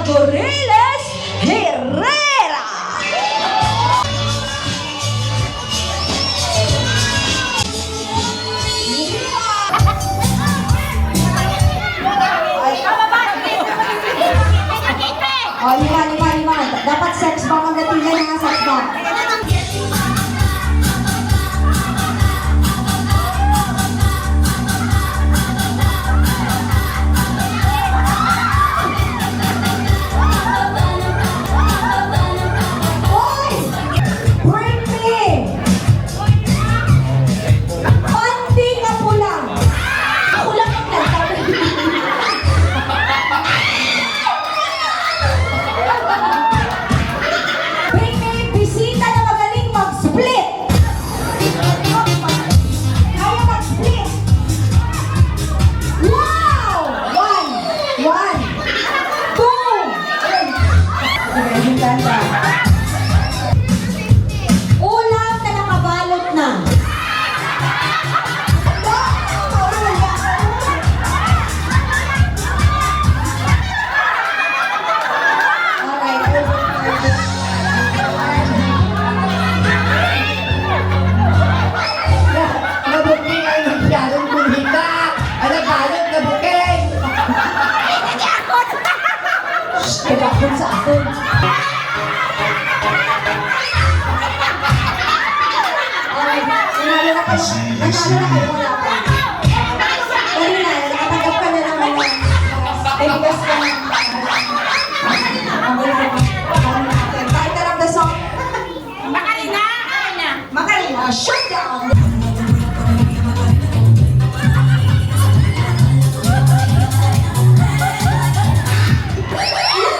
Doriles Herrera. O, lima. Dapat sex bomb ang datingan nga sex bomb. Oy! Bring me! Pandi na pula! Ako lang ang nagsabi. Bring me bisita na magaling mag-split! Kaya mag-split! Wow! One! Two! Ulam na nakabalot na. Nabuking ay masyadong kulhita. Ano balot na buking? Pinakon sa akin. Alright, nanalo na kayo. Wala pa. Kanina, nakatanggap ka na naman na. Bigas ka na. Title of the song. Macarena, shut down.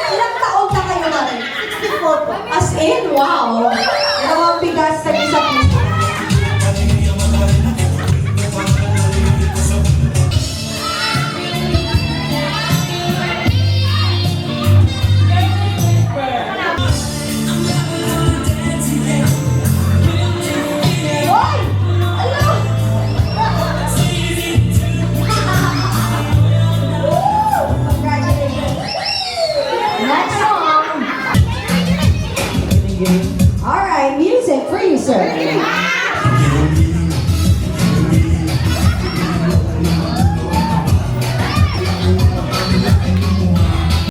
Ilang taon na kayo na rin? 64 po. As in, wow. Dalawang bigas sa isang piso. Hoy! Ano? Woo! Congratulations. Next song. All right, music for you, sir.